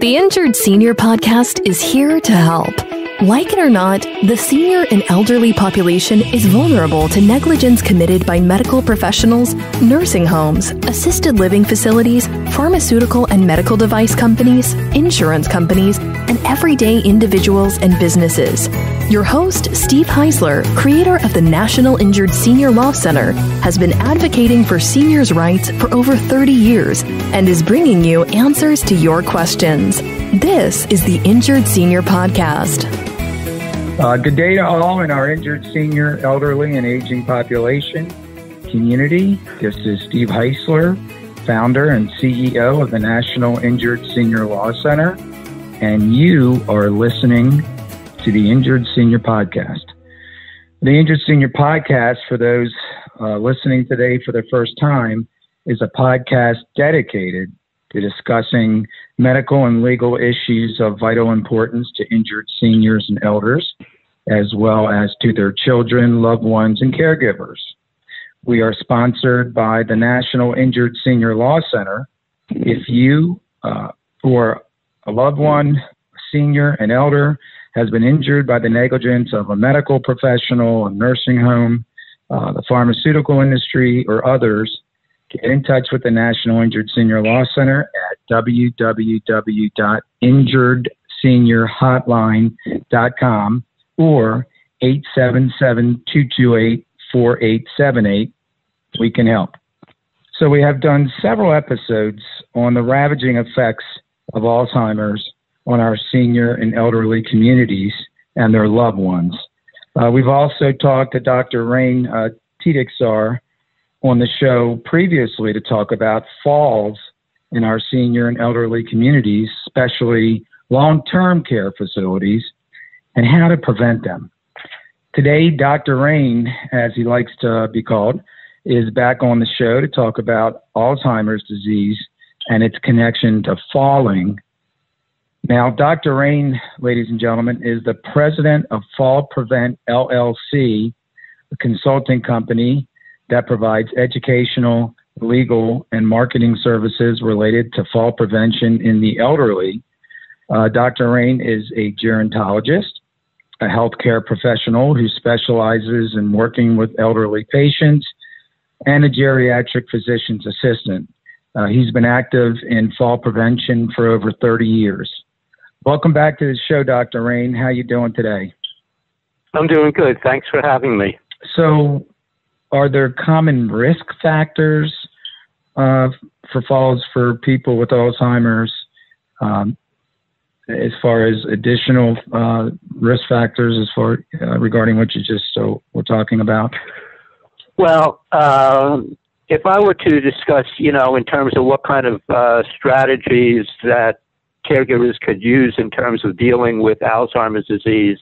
The Injured Senior Podcast is here to help. Like it or not, the senior and elderly population is vulnerable to negligence committed by medical professionals, nursing homes, assisted living facilities, pharmaceutical and medical device companies, insurance companies, and everyday individuals and businesses. Your host, Steve Heisler, creator of the National Injured Senior Law Center, has been advocating for seniors' rights for over 30 years and is bringing you answers to your questions. This is the Injured Senior Podcast. Good day to all in our injured senior, elderly, and aging population community. This is Steve Heisler, founder and CEO of the National Injured Senior Law Center, and you are listening to the Injured Senior Podcast. The Injured Senior Podcast, for those listening today for the first time, is a podcast dedicated to discussing medical and legal issues of vital importance to injured seniors and elders, as well as to their children, loved ones, and caregivers. We are sponsored by the National Injured Senior Law Center. If you or a loved one, a senior, an elder, has been injured by the negligence of a medical professional, a nursing home, the pharmaceutical industry, or others, get in touch with the National Injured Senior Law Center at www.injuredseniorhotline.com or 877-228-4878. We can help. So we have done several episodes on the ravaging effects of Alzheimer's on our senior and elderly communities and their loved ones. We've also talked to Dr. Rein Tideiksaar on the show previously to talk about falls in our senior and elderly communities, especially long-term care facilities, and how to prevent them. Today, Dr. Rein, as he likes to be called, is back on the show to talk about Alzheimer's disease and its connection to falling. Now, Dr. Rein, ladies and gentlemen, is the president of FallPrevent, LLC, a consulting company that provides educational, legal, and marketing services related to fall prevention in the elderly. Dr. Rein is a gerontologist, a healthcare professional who specializes in working with elderly patients, and a geriatric physician's assistant. He's been active in fall prevention for over 30 years. Welcome back to the show, Dr. Rein. How are you doing today? I'm doing good. Thanks for having me. So, are there common risk factors for falls for people with Alzheimer's, as far as additional risk factors as far regarding what you just were talking about? Well, if I were to discuss, in terms of what kind of strategies that caregivers could use in terms of dealing with Alzheimer's disease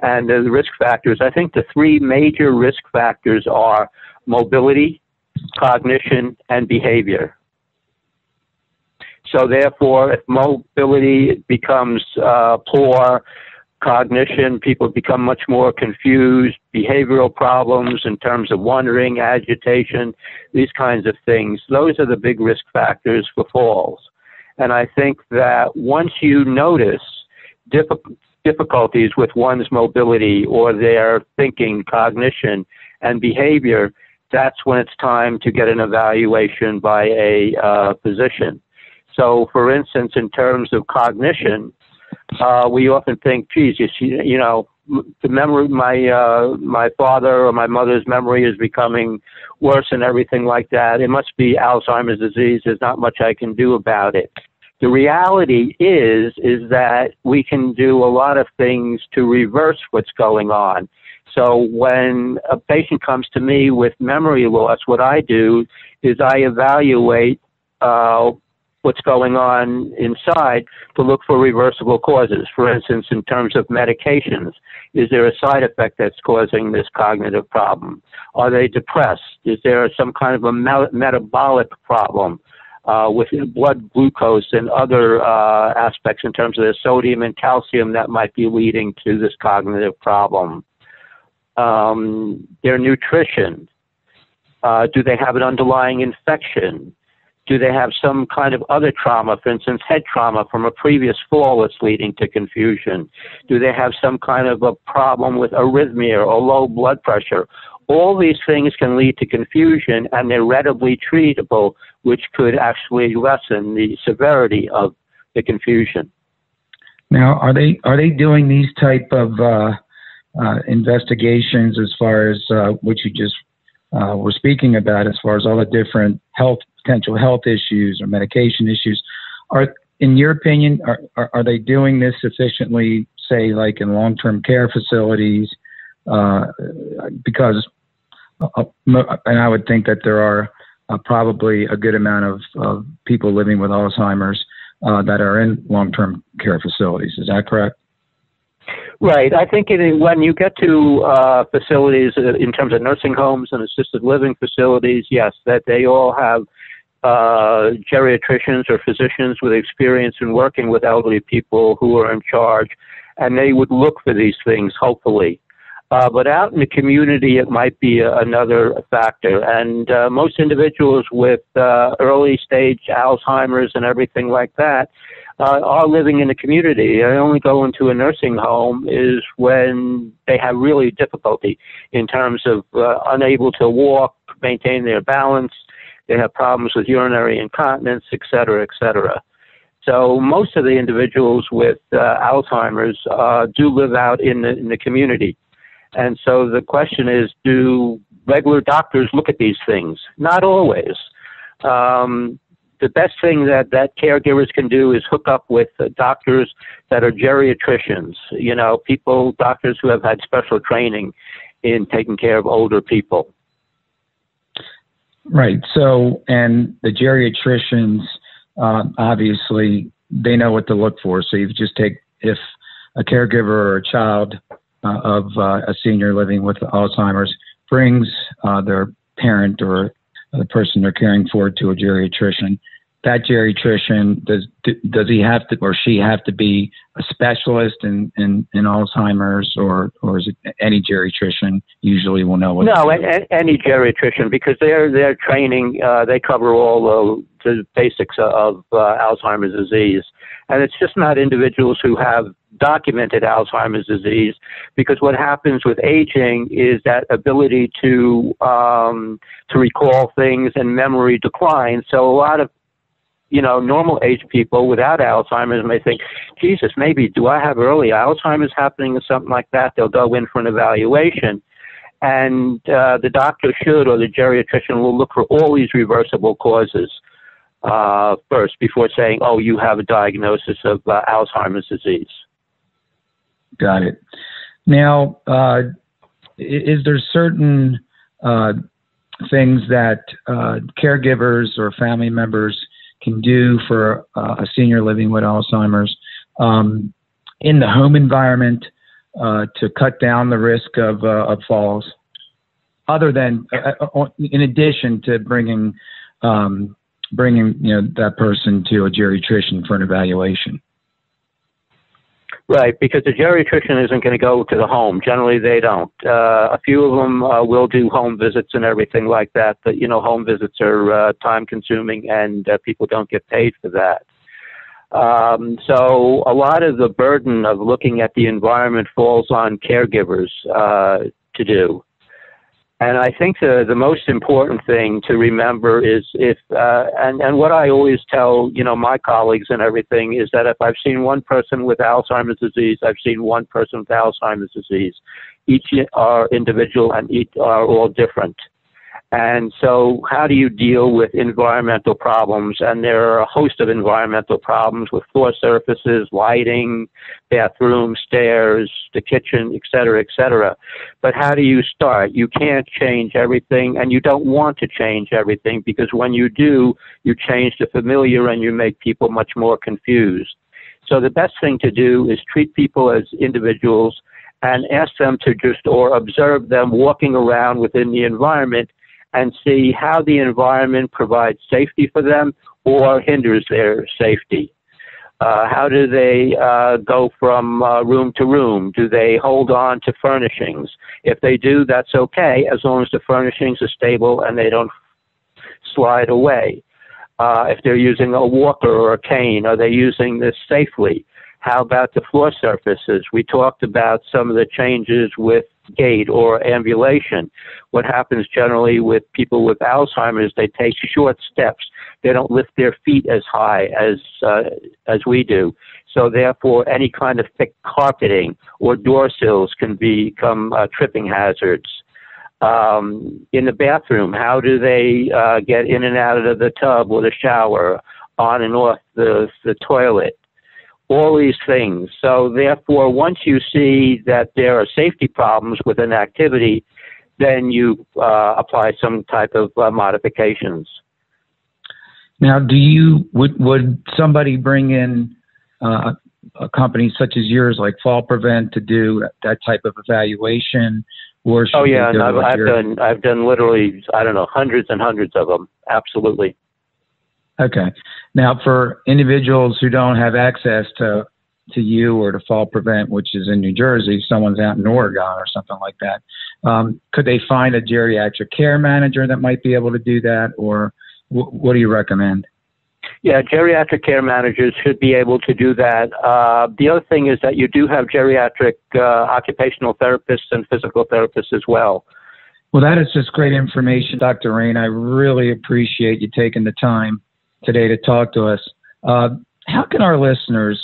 and the risk factors, I think the three major risk factors are mobility, cognition, and behavior. So therefore, if mobility becomes poor, cognition, people become much more confused, behavioral problems in terms of wandering, agitation, these kinds of things. Those are the big risk factors for falls. And I think that once you notice difficulties with one's mobility or their thinking, cognition, and behavior, that's when it's time to get an evaluation by a physician. So, for instance, in terms of cognition, we often think, geez, the memory, my father or my mother's memory is becoming worse and everything like that. It must be Alzheimer's disease. There's not much I can do about it. The reality is that we can do a lot of things to reverse what's going on. So when a patient comes to me with memory loss, what I do is I evaluate what's going on inside to look for reversible causes. For instance, in terms of medications, is there a side effect that's causing this cognitive problem? Are they depressed? Is there some kind of a metabolic problem with blood glucose and other aspects in terms of the sodium and calcium that might be leading to this cognitive problem? Their nutrition. Do they have an underlying infection? Do they have some kind of other trauma, for instance, head trauma from a previous fall that's leading to confusion? Do they have some kind of a problem with arrhythmia or low blood pressure? All these things can lead to confusion, and they're readily treatable, which could actually lessen the severity of the confusion. Now, are they doing these type of investigations as far as what you just were speaking about, as far as all the different potential health issues or medication issues? In your opinion, are they doing this sufficiently, say, like in long-term care facilities? Because, and I would think that there are probably a good amount of people living with Alzheimer's that are in long-term care facilities. Is that correct? Right. I think when you get to facilities in terms of nursing homes and assisted living facilities, yes, that they all have geriatricians or physicians with experience in working with elderly people who are in charge, and they would look for these things, hopefully. But out in the community, it might be another factor. And most individuals with early stage Alzheimer's and everything like that are living in the community. They only go into a nursing home is when they have really difficulty in terms of unable to walk, maintain their balance. They have problems with urinary incontinence, et cetera, et cetera. So most of the individuals with Alzheimer's do live out in the community. And so the question is, do regular doctors look at these things? Not always. The best thing that caregivers can do is hook up with doctors that are geriatricians, doctors who have had special training in taking care of older people. Right. So, and the geriatricians, obviously, they know what to look for. So you just take, if a caregiver or a child of a senior living with Alzheimer's brings their parent or the person they're caring for to a geriatrician, that geriatrician, does he have to or she have to be a specialist in Alzheimer's, or is it any geriatrician usually will know what to do? Any geriatrician, because their training, they cover all the basics of Alzheimer's disease. And it's just not individuals who have documented Alzheimer's disease, because what happens with aging is that ability to recall things and memory declines. So a lot of normal age people without Alzheimer's may think, Jesus, maybe do I have early Alzheimer's happening or something like that? They'll go in for an evaluation. And the doctor should, or the geriatrician will look for all these reversible causes first before saying, oh, you have a diagnosis of Alzheimer's disease. Got it. Now, is there certain things that caregivers or family members can do for a senior living with Alzheimer's in the home environment to cut down the risk of falls, other than in addition to bringing that person to a geriatrician for an evaluation? Right, because the geriatrician isn't going to go to the home. Generally, they don't. A few of them will do home visits and everything like that, but, home visits are time-consuming, and people don't get paid for that. So a lot of the burden of looking at the environment falls on caregivers to do. And I think the most important thing to remember is and what I always tell, my colleagues and everything is that if I've seen one person with Alzheimer's disease, I've seen one person with Alzheimer's disease. Each are individual and each are all different. And so how do you deal with environmental problems? And there are a host of environmental problems with floor surfaces, lighting, bathrooms, stairs, the kitchen, et cetera, et cetera. But how do you start? You can't change everything, and you don't want to change everything, because when you do, you change the familiar and you make people much more confused. So the best thing to do is treat people as individuals and ask them to or observe them walking around within the environment and see how the environment provides safety for them or hinders their safety. How do they go from room to room? Do they hold on to furnishings? If they do, that's okay, as long as the furnishings are stable and they don't slide away. If they're using a walker or a cane, are they using this safely? How about the floor surfaces? We talked about some of the changes with gait or ambulation. What happens generally with people with Alzheimer's, they take short steps. They don't lift their feet as high as we do. So therefore, any kind of thick carpeting or door sills can become tripping hazards. In the bathroom, how do they get in and out of the tub or the shower, on and off the toilet? All these things. So therefore, once you see that there are safety problems with an activity, then you apply some type of modifications. Now, would somebody bring in a company such as yours, like FallPrevent, to do that type of evaluation? Or oh yeah, and I've done literally, I don't know, hundreds and hundreds of them. Absolutely. Okay. Now, for individuals who don't have access to you or to FallPrevent, which is in New Jersey, someone's out in Oregon or something like that, could they find a geriatric care manager that might be able to do that, or what do you recommend? Yeah, geriatric care managers should be able to do that. The other thing is that you do have geriatric occupational therapists and physical therapists as well. Well, that is just great information, Dr. Rein. I really appreciate you taking the time today to talk to us. How can our listeners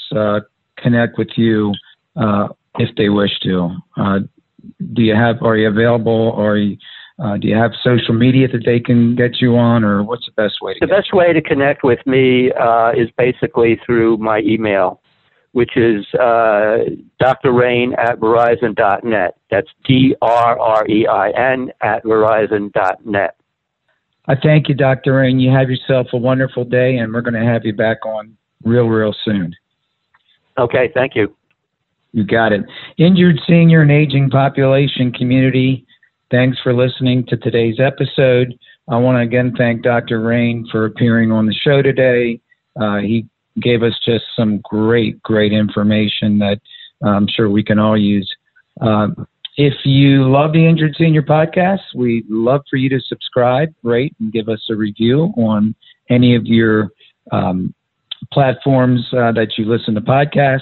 connect with you if they wish to? Are you available, or do you have social media that they can get you on, or what's the best way to The best way to connect with me is basically through my email, which is Dr. Rein at Verizon.net. That's DRREIN at Verizon.net. I thank you, Dr. Rein. You have yourself a wonderful day, and we're going to have you back on real soon. Okay, thank you. You got it. Injured senior and aging population community, thanks for listening to today's episode. I want to again thank Dr. Rein for appearing on the show today. He gave us just some great information that I'm sure we can all use. If you love the Injured Senior Podcast, we'd love for you to subscribe, rate, and give us a review on any of your platforms that you listen to podcasts.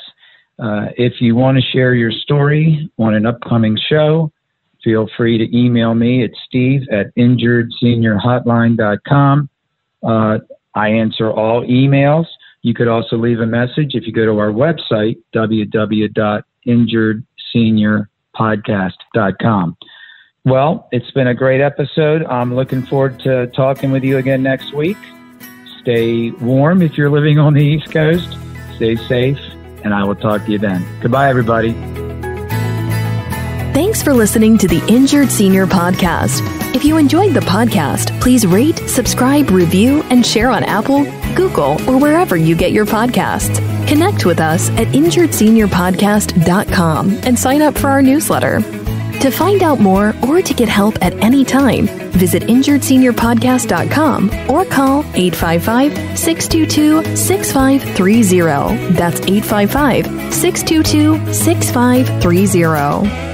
If you want to share your story on an upcoming show, feel free to email me at steve@injuredseniorhotline.com. I answer all emails. You could also leave a message if you go to our website, www.injuredseniorpodcast.com. Well, it's been a great episode. I'm looking forward to talking with you again next week. Stay warm if you're living on the East Coast. Stay safe, and I will talk to you then. Goodbye, everybody. Thanks for listening to the Injured Senior Podcast. If you enjoyed the podcast, please rate, subscribe, review, and share on Apple, Google, or wherever you get your podcasts. Connect with us at injuredseniorpodcast.com and sign up for our newsletter. To find out more or to get help at any time, visit injuredseniorpodcast.com or call 855-622-6530. That's 855-622-6530.